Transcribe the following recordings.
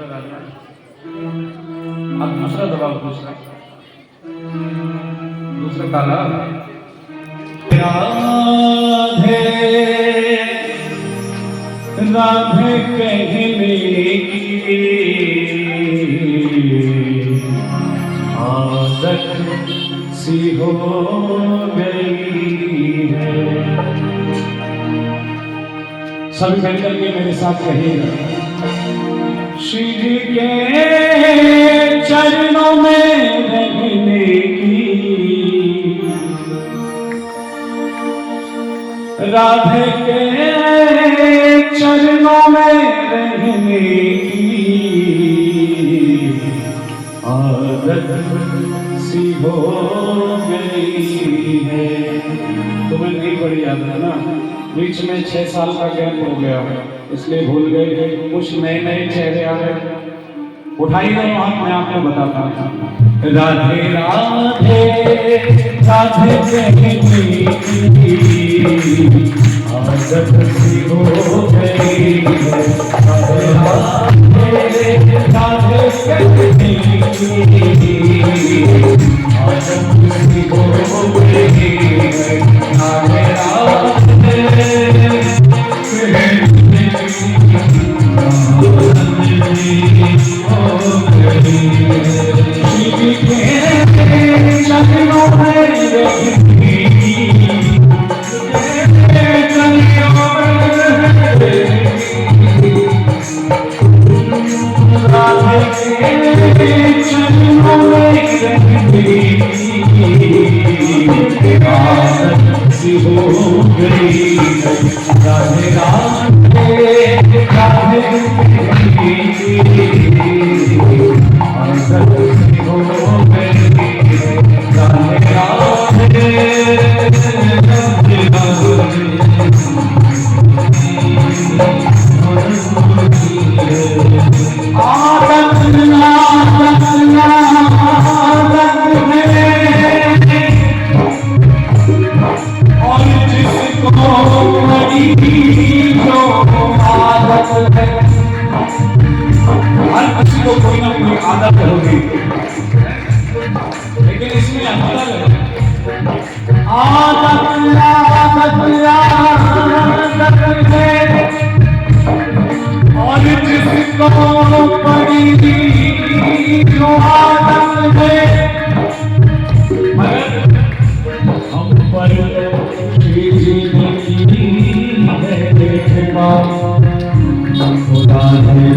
लगा लिया। अब दूसरा दबाव, दूसरा काला। राधे राधे कहने की आदत सी हो गई है। सभी मिलकर के मेरे साथ कहिएगा, शिव के चरणों में रहने की, राधे के चरणों में रहने की आदत सी हो गई है। तुम्हें नहीं बड़ी याद है ना, बीच में 6 साल का गैप हो गया, इसलिए भूल गए। कुछ नए नए चेहरे आ गए। उठाइए हाथ, मैं आपको बताता हूँ। राधे राधे राधे कहने की आदत सी हो गई है। राधे राधे राधे कहने की आदत सी हो गई है। राधे राधे कोई ना कोई आदत होगी, लेकिन इसमें अंतर है। आदत है और जिसको पड़ी जो आदत है, मगर हम पर खुदा ने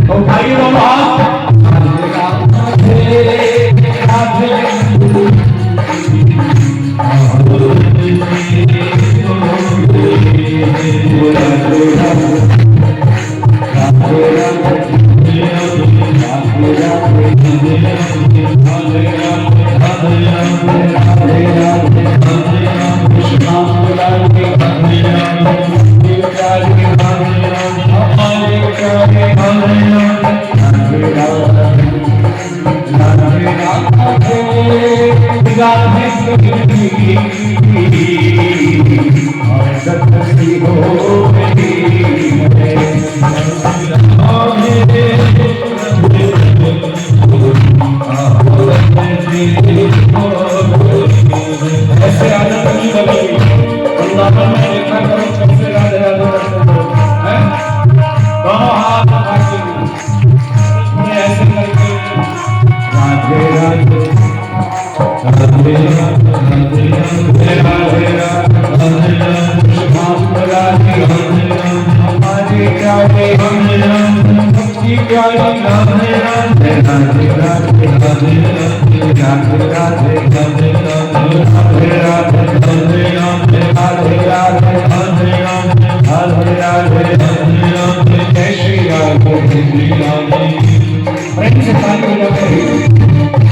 तो भाई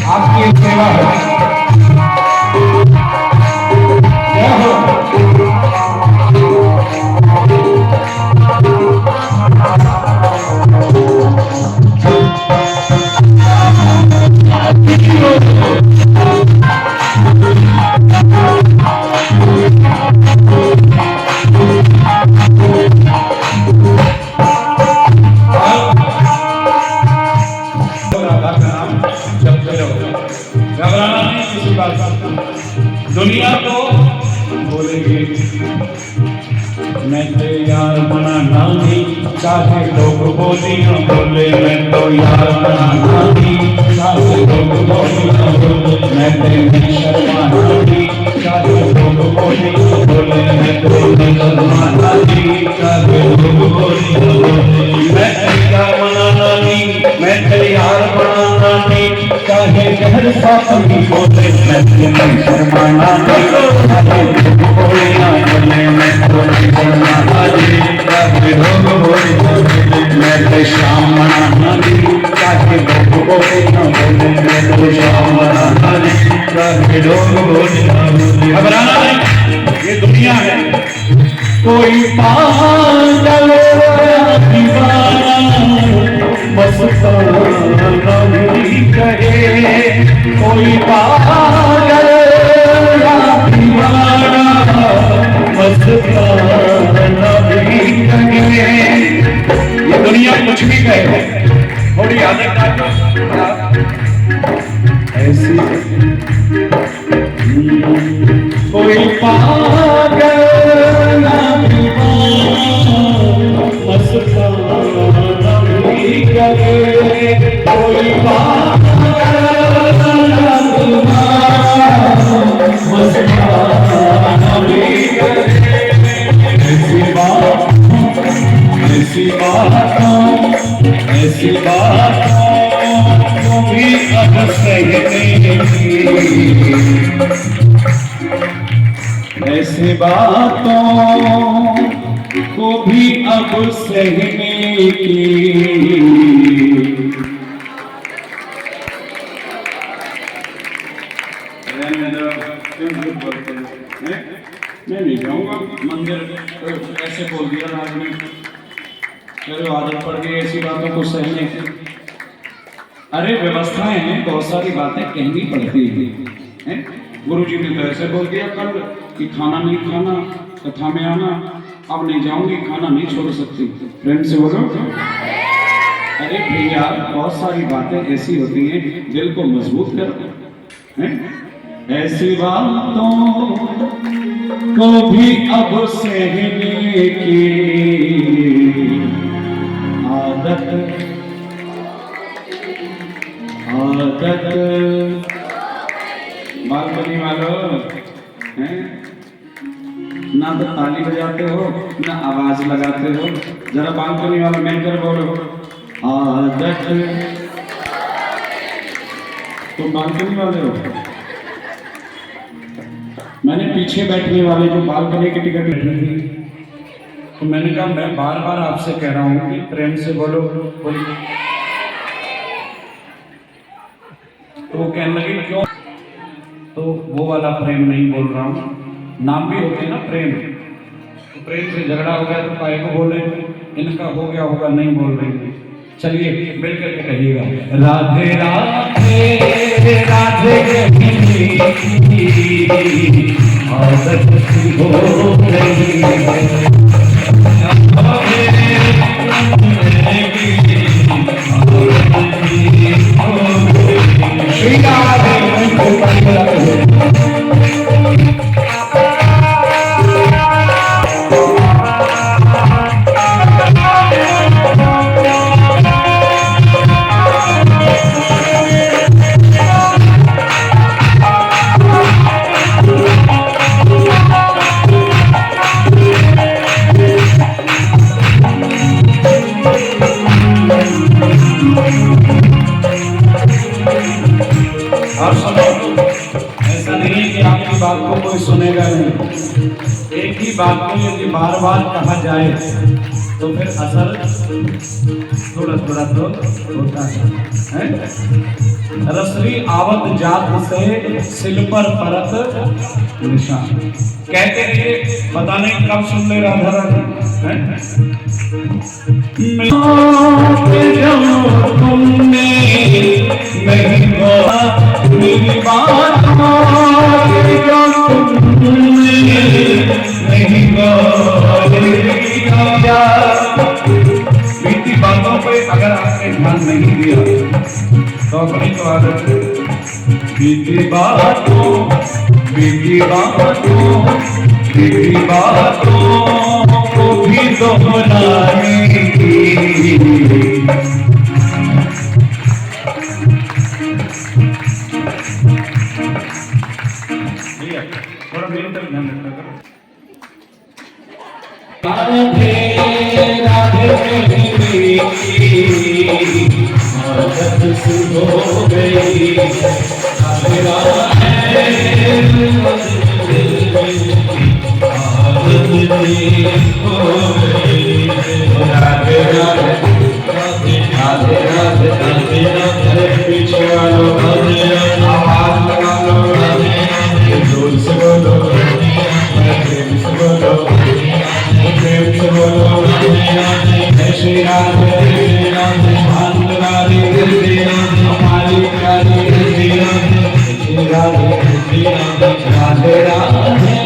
आपकी सेवा है। सी बात, दुनिया तो बोलेगी मैं तो यार बनाना नहीं, चाहे लोग बोली न बोले, मैं तो यार बनाना नहीं, चाहे लोग बोली न बोले, मैं तेरी शर्माना नहीं, चाहे लोग बोली न बोले, मैं तेरी शर्माना नहीं, चाहे लोग बोली न बोले, मैं यार बनाना नहीं, मैं तेरी यार बनाना नहीं, चाहे घर साथी बोले, मैं तेरी शर्माना नहीं, चाहे लोग बोली न बोले, मैं तेरी शर्माना नहीं, चाहे लोग बोली न बोले, मैं तेरी शाम मनाना नहीं, चाहे लोग बोली न बोले, मैं तेरी शाम मनाना नहीं, चाहे लोग बोली न बोले। घबराना नहीं, ये दुनिया है। कोई पागल दीवाना मस्ताना भी कहे, कोई पागल दीवाना मस्ताना भी कहे, ये दुनिया कुछ भी कहे, थोड़ी आदत ऐसी। कोई पागल मस्ताना भी करे, कोई पागल मस्ताना भी करे, ऐसी बातों को भी अब सहने की, ऐसी बातों को भी अब सहने की। मैं नहीं जाऊंगा मंदिर, ऐसे बोल दिया आदमी, मेरे आदत पड़ गई ऐसी बातों को सहने की। अरे व्यवस्थाएं हैं, बहुत सारी बातें कहनी पड़ती हैं। गुरुजी ने तो ऐसे बोल दिया कल कि खाना नहीं खाना, कथा में आना, अब नहीं जाऊंगी, खाना नहीं छोड़ सकती। प्रेम से बोलो। अरे भैया, बहुत सारी बातें ऐसी होती हैं, दिल को मजबूत करो, हैं? ऐसी बातों को भी अब सहने की आदत बालकनी वालों हैं, ना तो ताली बजाते हो ना आवाज लगाते हो, जरा बालकनी वालों मिलकर बोलो आदत। तुम बालकनी वाले हो, मैंने पीछे बैठने वाले जो बालकनी की टिकट लेनी थी, तो मैंने कहा मैं बार बार आपसे कह रहा हूँ कि प्रेम से बोलो, बोलिए। तो वो कहने लगे क्यों? तो वो वाला प्रेम नहीं बोल रहा हूँ, नाम भी होते हैं ना प्रेम, तो प्रेम से झगड़ा हो गया तो काहे को बोले, इनका हो गया होगा नहीं बोल रही। चलिए मिल करके कहिएगा राधे राधे राधे आदत हो गई श्री राधे। और सुनो, ऐसा नहीं है कि आपकी बात को कोई सुनेगा नहीं, एक ही बात को यदि बार बार कहा जाए तो फिर असर थोड़ा थोड़ा तो होता है। रसरी आवत जात से सिल पर परत निशान, कहते थे पता नहीं कब सुन ले राधा रानी। तुमने नहीं मेरी बात बीती बातों पे अगर आपने ध्यान नहीं दिया तो अपनी तो आदत बीती बातों बीती बातों बीती बातों को भी दोहराने की। थोड़ा मेरी तरफ ध्यान रखना करो। राधे राधे मेरी आदत सी हो गई, राधे राधे आदत सी हो गई, राधे राधे राधे राधे राधे राधे पीछे वालों आवाज लगा लो, जोर से बोलो, प्रेम से बोलो, प्रेम से बोलो, जय श्री राधे भांग राधे हमारी प्यारी श्री राधे राधे राधे राधे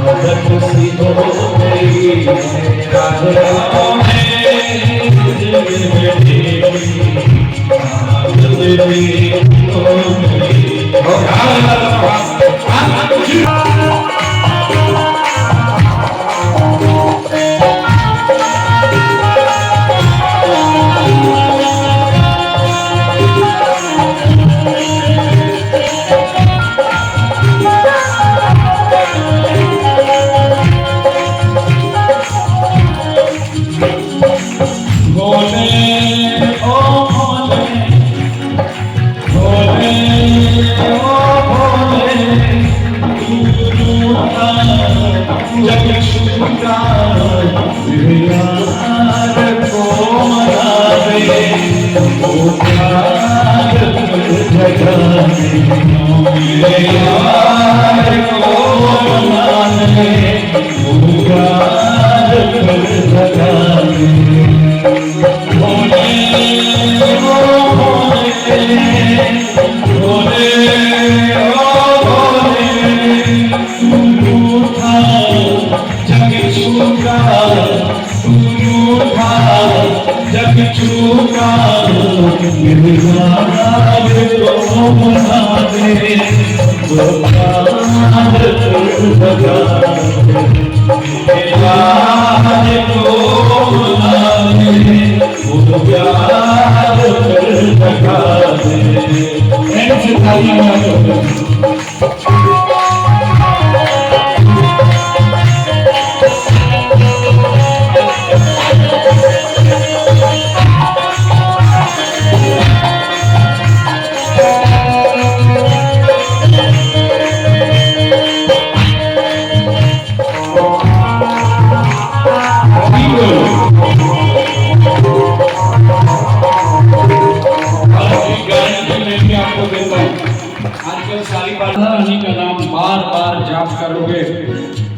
आदत सी हो गई, राधे राधे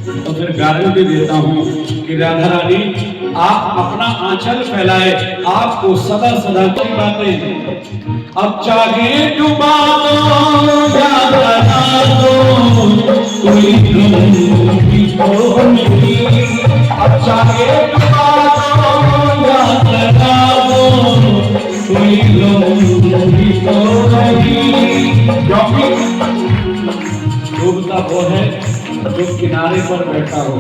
तो फिर गारंटी देता हूँ कि राधा रानी आप अपना आंचल फैलाए, आपको सदा सदा की बातें अब चाहे डुबा दो या बना दो कोई भी तो नहीं, अब चाहे डुबा दो या बना दो कोई भी तो नहीं, क्योंकि डूबता वो है जो किनारे पर बैठा हो।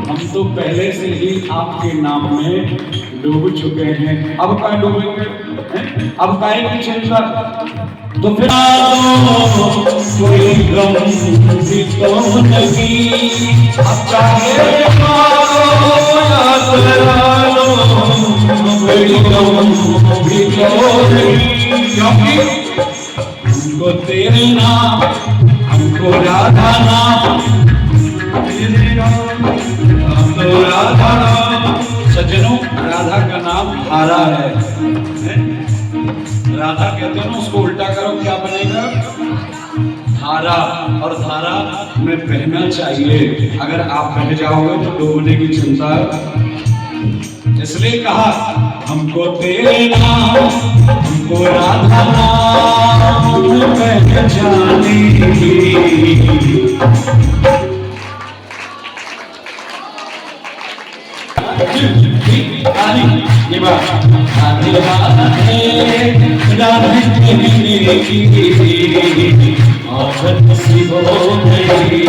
हम तो पहले से ही आपके नाम में डूब चुके हैं, अब कहाँ डूबेंगे, अब काहे की चिंता। तो फिर कोई गम भी तो नहीं, अब चाहे कोई गम भी तो नहीं, क्योंकि हमको तेरे नाम, हमको राधा नाम, हमको राधा नाम। सज्जनों, राधा का नाम धारा है। राधा कहते हैं ना, उसको उल्टा करो क्या बनेगा, धारा, और धारा में बहना चाहिए। अगर आप बह जाओगे तो डूबने की चिंता। इसलिए कहा हमको तेरे नाम, हमको राधा नाम पहचाने की। ये बात राधे औरत सी हो गई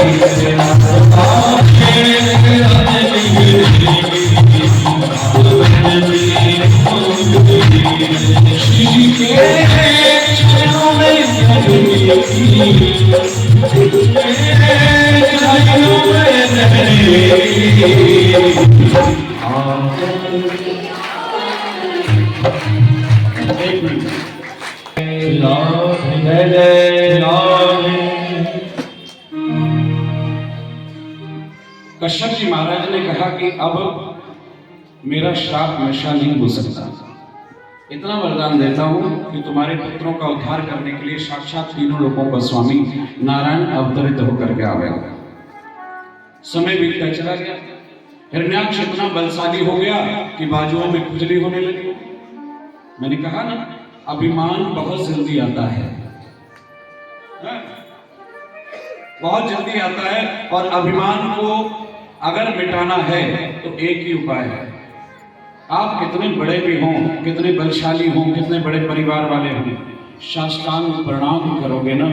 जय जय कश्यप जी महाराज ने कहा कि अब मेरा श्राप हमेशा नहीं हो सकता। इतना वरदान देता हूं कि तुम्हारे पुत्रों का उद्धार करने के लिए साक्षात तीनों लोगों का स्वामी नारायण अवतरित होकर के आवेगा। समय बीतता चला गया। हिरण्याक्ष इतना बलशाली हो गया कि बाजुओं में खुजली होने लगी। मैंने कहा ना, अभिमान बहुत जल्दी आता है, बहुत जल्दी आता है। और अभिमान को अगर मिटाना है तो एक ही उपाय है। आप कितने बड़े भी हों, कितने बलशाली हों, कितने बड़े परिवार वाले हों, साष्टांग प्रणाम करोगे ना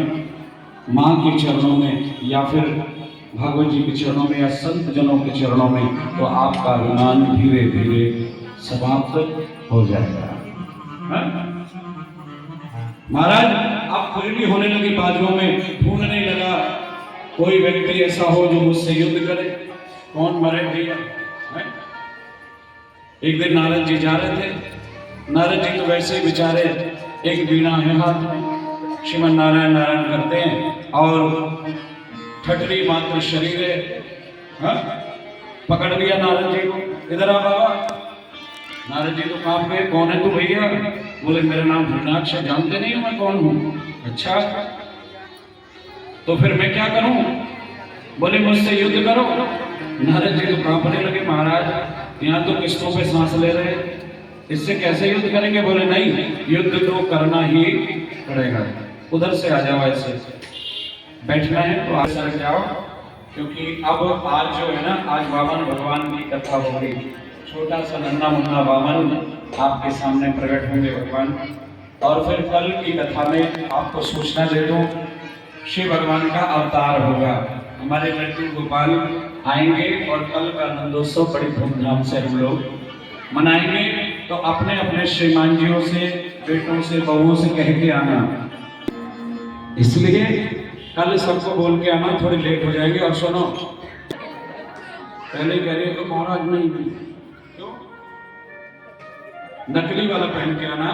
माँ के चरणों में या फिर भगवत जी के चरणों में या संत जनों के चरणों में, तो आपका अभिमान धीरे धीरे समाप्त हो जाएगा। महाराज आप खुजली होने लगी बाजुओं में, ढूंढने लगा कोई व्यक्ति ऐसा हो जो मुझसे युद्ध करे। कौन मरे भैया? एक दिन नारद जी जा रहे थे। नारद जी तो वैसे ही बेचारे, एक बीणा है हाथ में, श्रीमन नारायण नारायण करते हैं और ठटरी मात्र शरीर है। पकड़ लिया नारद जी को, इधर आ बाबा। नारद जी तो कांप गए, कौन है तू भैया? बोले मेरा नाम हिरण्याक्ष, जानते नहीं हो मैं कौन हूँ? अच्छा तो फिर मैं क्या करूं? बोले मुझसे युद्ध करो। नारद जी तो कांपने लगे, महाराज यहाँ तो किस्तों पे सांस ले रहे, इससे कैसे युद्ध करेंगे? बोले नहीं, युद्ध तो करना ही पड़ेगा। उधर से आ जाओ, ऐसे बैठना है तो आगे सर जाओ, क्योंकि अब आज जो है ना, आज वामन भगवान की कथा होगी। छोटा सा नन्हा मुन्ना वामन आपके सामने प्रकट होंगे भगवान। और फिर कल की कथा में आपको सूचना दे दूं, शिव भगवान का अवतार होगा। हमारे लड्डू गोपाल आएंगे और कल का आनंदोत्सव बड़ी धूमधाम से हम लोग मनाएंगे। तो अपने अपने श्रीमान जियों से, बेटों से, बहुओं से कह के आना। इसलिए कल सबको बोल के आना, थोड़ी लेट हो जाएगी। और सुनो, पहले कह रहे हो महाराज नहीं, क्यों? नकली वाला पहन के आना,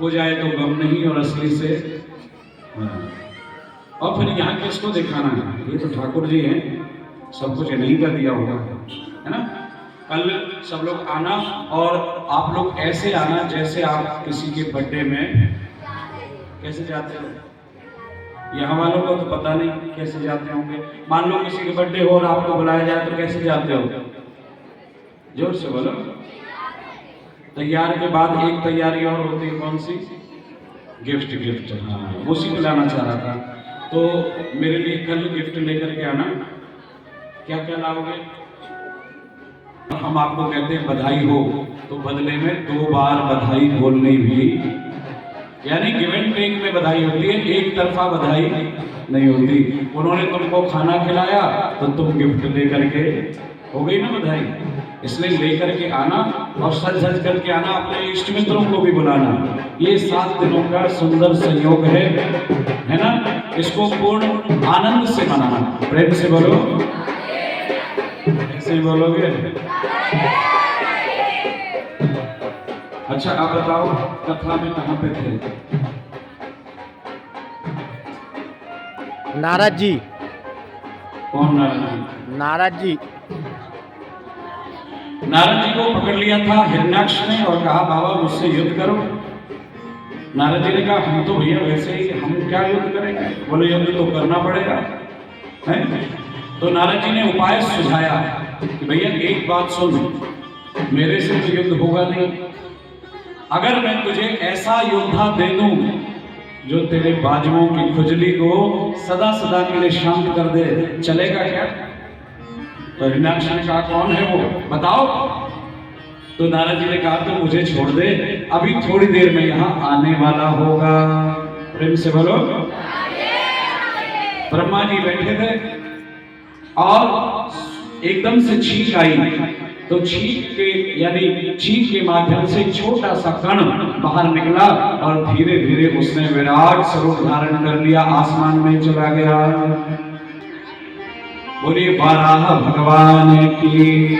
हो जाए तो गम नहीं, और असली से। और फिर यहाँ किसको दिखाना है? ये तो ठाकुर जी हैं, सब कुछ नहीं कर दिया होगा, है ना। कल सब लोग आना, और आप लोग ऐसे आना जैसे आप किसी के बर्थडे में कैसे जाते हो। यहाँ वालों को तो पता नहीं कैसे जाते होंगे। मान लो किसी के बर्थडे हो और आपको बुलाया जाए तो कैसे जाते हो? जोर से बोलो। तैयार के बाद एक तैयारी और होती है, कौन सी? गिफ्ट। गिफ्ट, हाँ, उसी को लाना चाह रहा था। तो मेरे लिए कल गिफ्ट लेकर के आना। क्या क्या लाओगे? हम आपको कहते हैं बधाई हो, तो बदले में 2 बार बधाई बोलनी भी, यानी गिव एंड टेक में बधाई होती है, एक तरफा बधाई नहीं होती। उन्होंने तुमको खाना खिलाया तो तुम गिफ्ट लेकर के, हो गई ना बधाई। इसलिए लेकर के आना, और सज सज करके आना, अपने इष्ट मित्रों को भी बुलाना। ये 7 दिनों का सुंदर संयोग है ना। इसको पूर्ण आनंद से मनाना। प्रेम से बोलो, ऐसे ही बोलोगे। अच्छा आप बताओ, कथा में कहाँ पे थे? नारद जी। कौन नारद जी? नारद जी। नारद जी को पकड़ लिया था हिरण्याक्ष ने और कहा बाबा मुझसे युद्ध करो। नारद जी ने कहा हम तो भैया वैसे ही, हम क्या युद्ध करेंगे? बोले युद्ध तो करना पड़ेगा, है? तो नारद जी ने उपाय सुझाया कि भैया एक बात सुन, मेरे से तो युद्ध होगा नहीं। अगर मैं तुझे ऐसा योद्धा दे दूं जो तेरे बाजुओं की खुजली को सदा सदा के लिए शांत कर दे, चलेगा क्या? तो हिरण्याक्ष ने कहा कौन है वो, बताओ। तो नारद जी ने कहा तो मुझे छोड़ दे, अभी थोड़ी देर में यहाँ आने वाला होगा। प्रेम से बोलो। ब्रह्मा जी बैठे थे और एकदम से छींक आई, तो छींक के यानी छींक के माध्यम से एक छोटा सा कण बाहर निकला और धीरे धीरे उसने विराट स्वरूप धारण कर लिया, आसमान में चला गया। बोलिए वाराह भगवान की।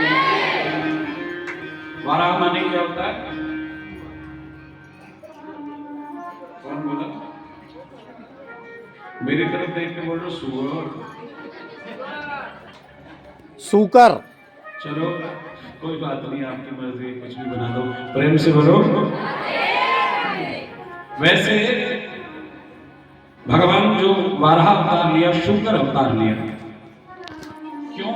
वाराह माने क्या होता है? कौन बोला? मेरी तरफ देख के बोल रहे सुअर। सूकर। चलो कोई बात नहीं, आपकी मर्जी, कुछ भी बना दो। प्रेम से बोलो। वैसे भगवान जो वाराह अवतार लिया, शुक्र अवतार लिया। क्यों?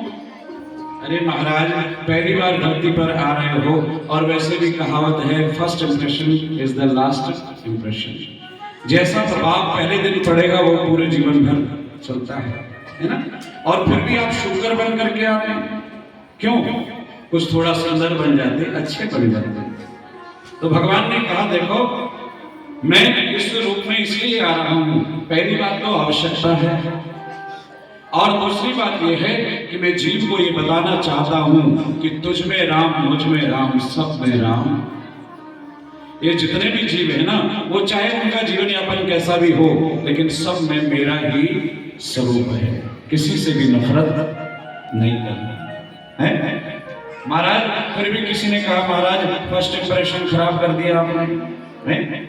अरे महाराज, पहली बार धरती पर आ रहे हो, और वैसे भी कहावत है first impression is the last impression. जैसा प्रभाव पहले दिन पड़ेगा वो पूरे जीवन भर चलता है ना? और फिर भी आप शुक्र बन करके आ रहे हैं, क्यों? कुछ थोड़ा सुंदर बन जाते, अच्छे बन जाते। तो भगवान ने कहा देखो, मैं इस रूप में इसलिए आ रहा हूं, पहली बात तो आवश्यकता है, और दूसरी बात यह है कि मैं जीव को ये बताना चाहता हूं कि तुझ में राम, मुझ में राम, सब में राम। ये जितने भी जीव है ना, वो चाहे उनका जीवन यापन कैसा भी हो, लेकिन सब में मेरा ही स्वरूप है, किसी से भी नफरत नहीं करना है। महाराज फिर भी किसी ने कहा महाराज फर्स्ट इंप्रेशन खराब कर दिया आपने।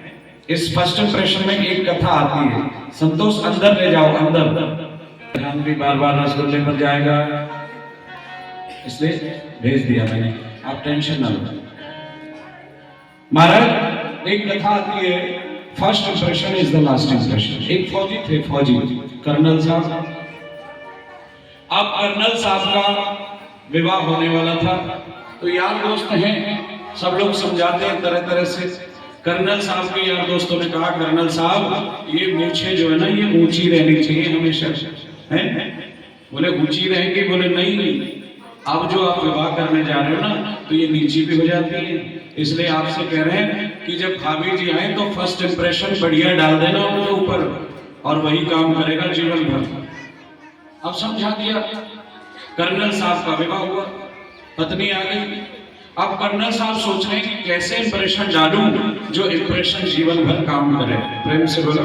इस फर्स्ट इंप्रेशन में एक कथा आती है, संतोष अंदर ले जाओ, अंदर। ध्यान भी बार बार रसगुल्ले पर जाएगा, इसलिए भेज दिया मैंने, आप टेंशन ना लो। महाराज एक कथा आती है, first impression is the last impression. एक फौजी थे, फौजी कर्नल साहब। अब कर्नल साहब का विवाह होने वाला था, तो यार दोस्त हैं, सब लोग समझाते हैं तरह तरह से। कर्नल साहब के यार दोस्तों ने कहा कर्नल साहब ये मूछें जो है ना, ये ऊंची रहनी चाहिए हमेशा, हैं? बोले ऊंची रहेंगी? बोले नहीं, अब जो आप विवाह करने जा रहे हो ना, तो ये नीची भी हो जाती है, इसलिए आपसे कह रहे हैं कि जब भाभी जी आए तो फर्स्ट इंप्रेशन बढ़िया डाल देना उनके ऊपर, और वही काम करेगा जीवन भर। अब समझा दिया। कर्नल साहब का विवाह हुआ, पत्नी आ गई। अब कर्नल साहब सोच रहे हैं कि कैसे इंप्रेशन डालूं जो इंप्रेशन जीवन भर काम करे। प्रेम से बोलो।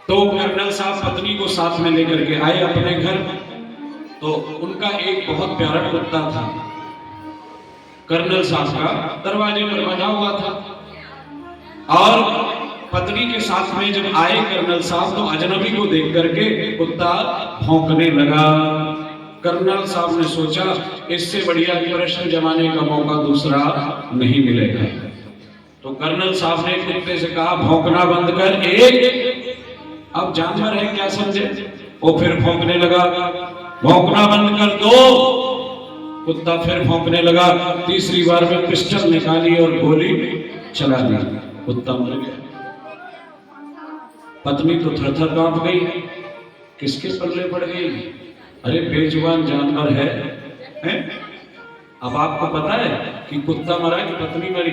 तो कर्नल साहब पत्नी को साथ में लेकर के आए अपने घर। तो उनका एक बहुत प्यारा कुत्ता था, कर्नल साहब का दरवाजे पर बंधा हुआ था। और पत्नी के साथ में जब आए कर्नल साहब, तो अजनबी को देख करके कुत्ता भौंकने लगा। कर्नल साहब ने सोचा इससे बढ़िया इंप्रेशन जमाने का मौका दूसरा नहीं मिलेगा। तो कर्नल साहब ने कुत्ते से कहा भौंकना बंद कर। एक, अब जानवर है क्या समझे, वो फिर भौंकने लगा। भौंकना बंद कर। दो, कुत्ता फिर भौंकने लगा। तीसरी बार में पिस्टल निकाली और गोली चला दी, कुत्ता मर गया। पत्नी तो थर थर कांप गई, किसके पल्ले पड़ गई? अरे बेजुबान जानवर है, हैं? अब आपको पता है कि कुत्ता मरा कि पत्नी मरी?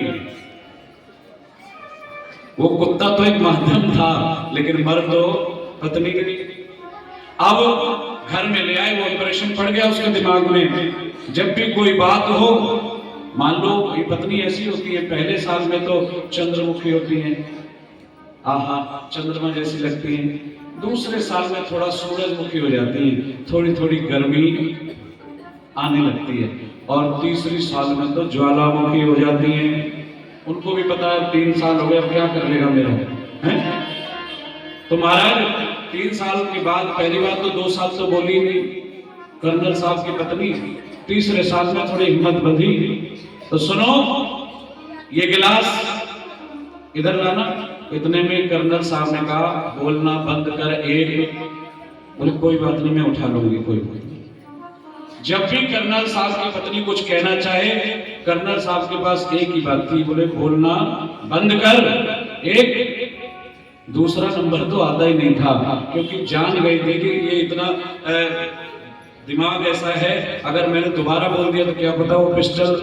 वो कुत्ता तो एक माध्यम था, लेकिन मर तो पत्नी गई। अब घर में ले आए, वो इंप्रेशन पड़ गया उसके दिमाग में। जब भी कोई बात हो, मान लो ये पत्नी ऐसी होती है, पहले साल में तो चंद्रमुखी होती है, आहा चंद्रमा जैसी लगती है। दूसरे साल में थोड़ा सूरजमुखी हो जाती है, थोड़ी थोड़ी गर्मी आने लगती है। और तीसरी साल में तो ज्वालामुखी हो जाती है। उनको भी पता है 3 साल हो गए, अब क्या कर लेगा मेरा, हैं? तो महाराज 3 साल के बाद, पहली बार तो 2 साल तो बोली नहीं कर्नल साहब की पत्नी, तीसरे साल में थोड़ी हिम्मत बंधी। तो सुनो, ये गिलास इधर लाना। इतने में कर्नल साहब ने कहा बोलना बंद कर। एक, बोले कोई बात नहीं, मैं उठा लूंगी, कोई बात नहीं। जब भी कर्नल साहब की पत्नी कुछ कहना चाहे, कर्नल साहब के पास एक ही बात थी, बोले बोलना बंद कर। एक, दूसरा नंबर तो आता ही नहीं था, क्योंकि जान गई थी कि ये इतना दिमाग ऐसा है, अगर मैंने दोबारा बोल दिया तो क्या पता वो पिस्टल,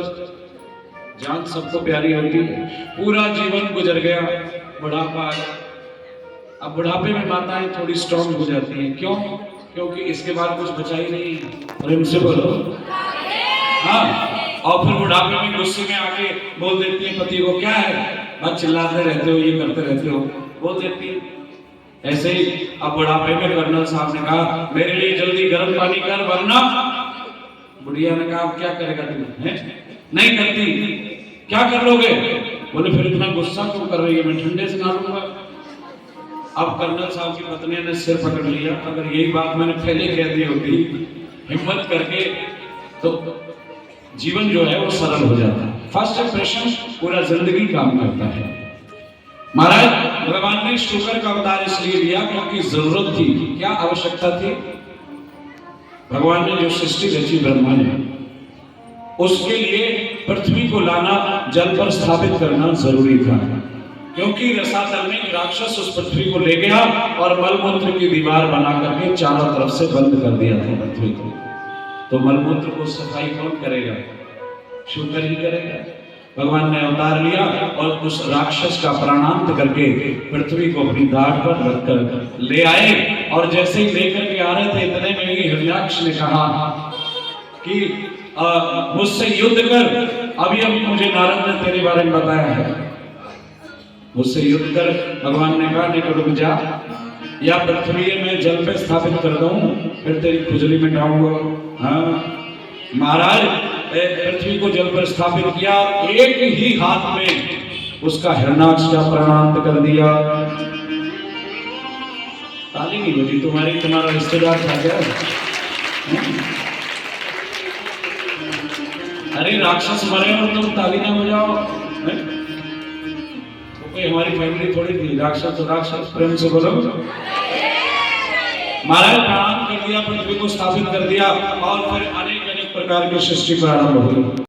जान सबको प्यारी होती है। पूरा जीवन गुजर गया, बुढ़ापा आ गया। अब बुढ़ापे में माताएं थोड़ी स्ट्रांग हो जाती हैं, क्यों? क्योंकि इसके बाद कुछ बचा ही नहीं। प्रेम से बोलो हाँ। और फिर बुढ़ापे में गुस्से में आके बोल देती है पति को, क्या है बस चिल्लाते रहते हो, ये करते रहते हो, बोल देती है। ऐसे ही अब बुढ़ापे में कर्नल साहब ने कहा, मेरे लिए जल्दी गर्म पानी कर, वरना। बुढ़िया ने कहा, अब क्या करेगा तू? नहीं करती, क्या कर लोगे? बोले फिर इतना गुस्सा क्यों कर रही है, मैं ठंडे से नहा लूंगा। अब कर्नल साहब की पत्नी ने सिर पकड़ लिया, अगर यही बात मैंने पहले कह दी होती हिम्मत करके, तो जीवन जो है वो सरल हो जाता है। फर्स्ट इंप्रेशन पूरा जिंदगी काम करता है। महाराज भगवान ने शुक्र का अवतार इसलिए लिया क्योंकि जरूरत थी। क्या आवश्यकता थी? भगवान ने जो सृष्टि रची ब्रह्मा ने, उसके लिए पृथ्वी को लाना, जल पर स्थापित करना जरूरी था। क्योंकि रसातल में राक्षस उस पृथ्वी को ले गया और मलमूत्र की दीवार बना करके चारों तरफ से बंद कर दिया था पृथ्वी को। तो मलमूत्र को सफाई कौन करेगा? शुक्र ही करेगा। भगवान ने अवतार लिया और उस राक्षस का प्राणांत करके पृथ्वी को अपनी दाढ़ पर रखकर ले आए। और जैसे ही लेकर के आ रहे थे, इतने में ही हिरण्याक्ष ने कहा कि मुझसे युद्ध कर। अभी मुझे नारद ने तेरे बारे में बताया है, मुझसे युद्ध कर। भगवान ने कहा, नहीं रुक जा, या पृथ्वी में जल पे स्थापित कर दूं, फिर तेरी खुजली मिटाऊंगा। हाँ महाराज, पृथ्वी को जल पर स्थापित किया, एक ही हाथ में उसका हिरण्याक्ष का प्राणांत कर दिया। ताली नहीं बजी, तुम्हारा रिश्तेदार था क्या? अरे राक्षस मरे और तुम ताली ना बजाओ। तो कोई हमारी फैमिली थोड़ी थी, राक्षस तो राक्षस। प्रेम से बोलो। महाराज प्राणांत कर दिया, पृथ्वी को स्थापित कर दिया और फिर अनेक प्रकार की सृष्टि प्रारंभ हो गई।